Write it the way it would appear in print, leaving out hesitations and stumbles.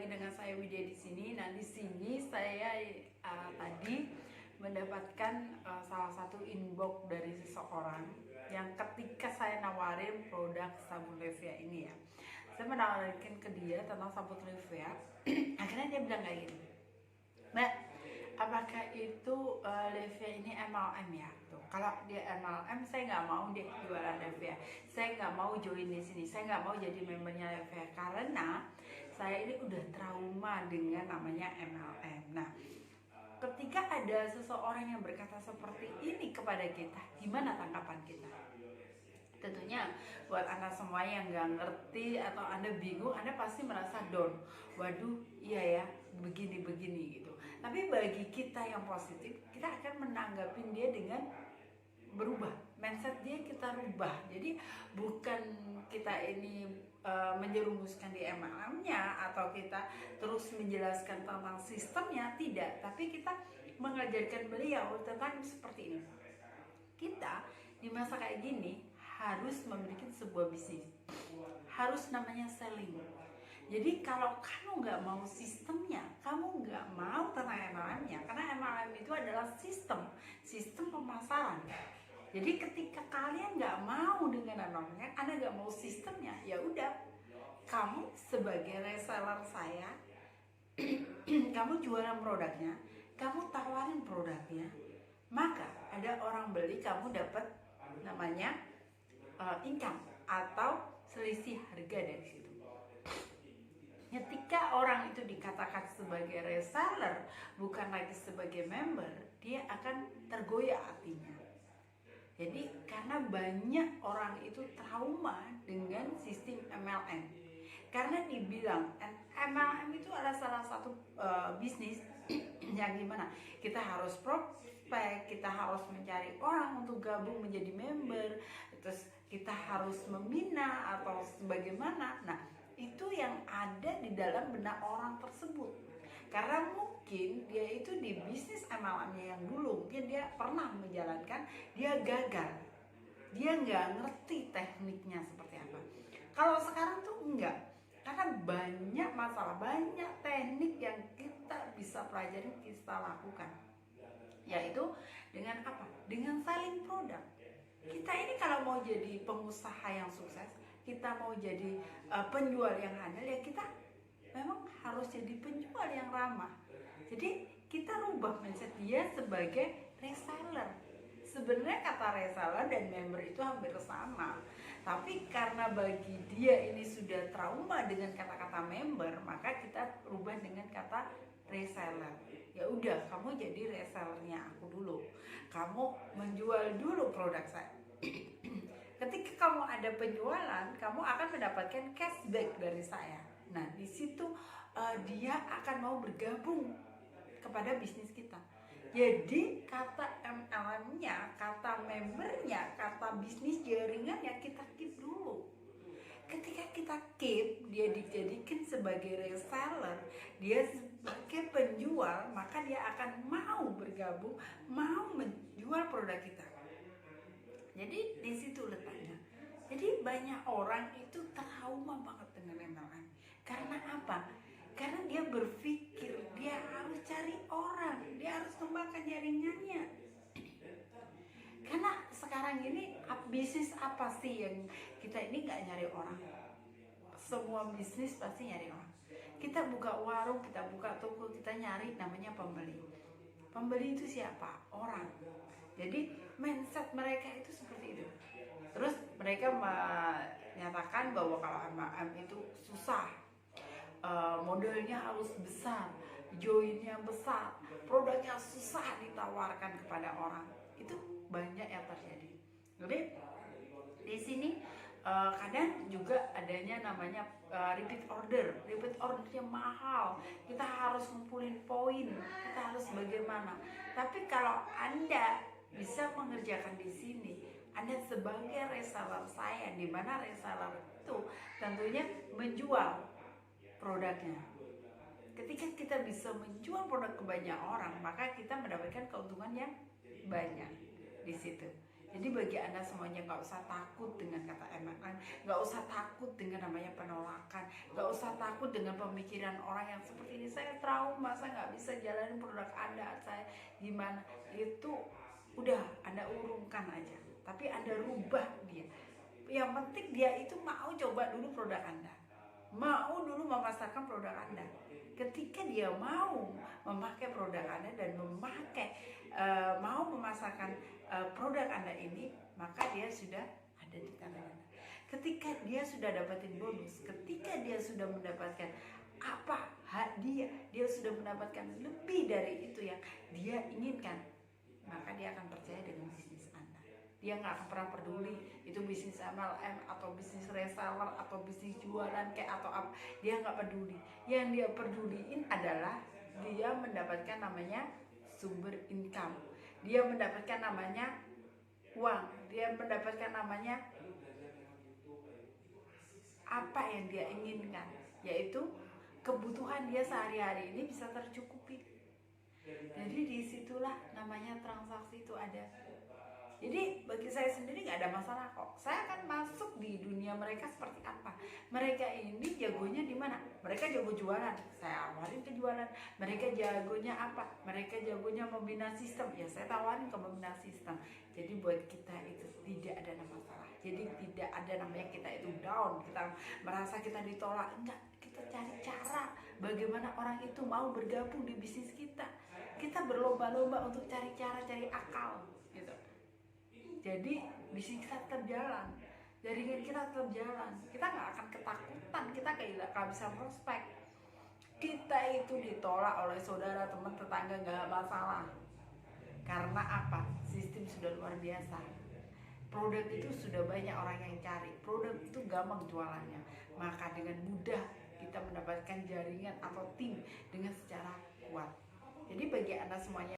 lagi dengan saya Widya di sini. Nah, di sini saya tadi mendapatkan salah satu inbox dari seseorang yang ketika saya nawarin produk sabun Levia ini ya. Saya menawarkan ke dia tentang sabun Levia. Akhirnya dia bilang kayak gini, Mbak, apakah itu Levia ini MLM ya? Tuh, kalau dia MLM, saya nggak mau dia jualan Levia. Saya nggak mau join di sini. Saya nggak mau jadi membernya Levia karena saya ini udah trauma dengan namanya MLM. Nah, ketika ada seseorang yang berkata seperti ini kepada kita, gimana tanggapan kita? Tentunya buat Anda semua yang nggak ngerti atau Anda bingung, Anda pasti merasa down. Waduh, iya ya, begini-begini gitu. Tapi bagi kita yang positif, kita akan menanggapin dia dengan berubah. Mindset dia kita rubah. Jadi bukan kita ini menjerumuskan di MLM-nya atau kita terus menjelaskan tentang sistemnya, tidak. Tapi kita mengajarkan beliau tentang seperti ini. Kita di masa kayak gini harus memiliki sebuah bisnis, harus namanya selling. Jadi kalau kamu nggak mau sistemnya, kamu nggak mau tentang MLM-nya, karena MLM itu adalah sistem pemasaran. Jadi ketika kalian nggak mau dengan MLM-nya, Anda nggak mau sistemnya, ya udah, kamu sebagai reseller saya, kamu jualan produknya, kamu tawarin produknya, maka ada orang beli, kamu dapat namanya income atau selisih harga dari situ. Ketika orang itu dikatakan sebagai reseller, bukan lagi sebagai member, dia akan tergoyah hatinya. Jadi karena banyak orang itu trauma dengan sistem MLM. Karena dibilang MLM itu adalah salah satu bisnis yang gimana? Kita harus prospek, kita harus mencari orang untuk gabung menjadi member, terus kita harus membina atau sebagaimana. Nah, itu yang ada di dalam benak orang tersebut. Karena mungkin dia itu di bisnis MLM-nya yang dulu, mungkin dia pernah menjalankan, dia gagal. Dia nggak ngerti tekniknya seperti apa. Kalau sekarang tuh enggak. Karena banyak masalah, banyak teknik yang kita bisa pelajari, kita lakukan. Yaitu dengan apa? Dengan selling produk. Kita ini kalau mau jadi pengusaha yang sukses, kita mau jadi penjual yang handal, ya kita memang harus jadi penjual yang ramah. Jadi kita rubah mindset dia sebagai reseller. Sebenarnya kata reseller dan member itu hampir sama, tapi karena bagi dia ini sudah trauma dengan kata-kata member, maka kita rubah dengan kata reseller. Ya udah, kamu jadi resellernya aku dulu, kamu menjual dulu produk saya. Ketika kamu ada penjualan, kamu akan mendapatkan cashback dari saya. Nah, di situ dia akan mau bergabung kepada bisnis kita. Jadi kata MLM-nya, kata membernya, kata bisnis jaringannya kita keep dulu. Ketika kita keep, dia dijadikan sebagai reseller, dia sebagai penjual, maka dia akan mau bergabung, mau menjual produk kita. Jadi di situ letaknya. Jadi banyak orang itu trauma banget dengan MLM. Karena apa? Karena dia berpikir dia harus cari orang, dia harus kembangkan jaringannya. Karena sekarang ini bisnis apa sih yang kita ini nggak nyari orang? Semua bisnis pasti nyari orang. Kita buka warung, kita buka toko, kita nyari namanya pembeli. Pembeli itu siapa? Orang. Jadi mindset mereka itu seperti itu. Terus mereka menyatakan bahwa kalau MLM itu susah, modalnya harus besar, joinnya besar, produknya susah ditawarkan kepada orang. Itu banyak yang terjadi. Jadi di sini kadang juga adanya namanya repeat ordernya mahal. Kita harus ngumpulin poin, kita harus bagaimana. Tapi kalau Anda bisa mengerjakan di sini, Anda sebagai reseller saya, di mana reseller itu tentunya menjual produknya. Ketika kita bisa menjual produk ke banyak orang, maka kita mendapatkan keuntungan yang banyak di situ. Jadi bagi Anda semuanya nggak usah takut dengan kata MLM, nggak usah takut dengan namanya penolakan, nggak usah takut dengan pemikiran orang yang seperti ini. Saya trauma, saya nggak bisa jalanin produk Anda, saya gimana. Itu udah Anda urungkan aja, tapi Anda rubah dia. Yang penting dia itu mau coba dulu produk Anda, mau dulu memasarkan produk Anda. Ketika dia mau memakai produk Anda dan mau memasarkan produk Anda ini, maka dia sudah ada di tangan Anda. Ketika dia sudah dapatin bonus, ketika dia sudah mendapatkan apa hadiah, dia sudah mendapatkan lebih dari itu yang dia inginkan, maka dia akan percaya dengan bisnis Anda. Dia nggak akan pernah peduli itu bisnis MLM atau bisnis reseller atau bisnis jualan kayak atau apa. Dia nggak peduli. Yang dia peduliin adalah dia mendapatkan namanya sumber income. Dia mendapatkan namanya uang. Dia mendapatkan namanya apa yang dia inginkan, yaitu kebutuhan dia sehari-hari ini bisa tercukupi. Jadi disitulah namanya transaksi itu ada. Jadi bagi saya sendiri nggak ada masalah kok. Saya akan masuk di dunia mereka seperti apa. Mereka ini jagonya di mana? Mereka jago jualan. Saya awarin ke jualan. Mereka jagonya apa? Mereka jagonya membina sistem. Ya saya tawarin ke membina sistem. Jadi buat kita itu tidak ada masalah. Jadi tidak ada namanya kita itu down. Kita merasa kita ditolak. Enggak. Kita cari cara bagaimana orang itu mau bergabung di bisnis kita. Kita berlomba-lomba untuk cari cara, cari akal gitu. Jadi bisnis kita tetap jalan, jaringan kita tetap jalan, kita nggak akan ketakutan, kita nggak bisa prospek. Kita itu ditolak oleh saudara, teman, tetangga nggak masalah. Karena apa? Sistem sudah luar biasa. Produk itu sudah banyak orang yang cari, produk itu gampang jualannya. Maka dengan mudah kita mendapatkan jaringan atau tim dengan secara kuat. Jadi bagi Anda semuanya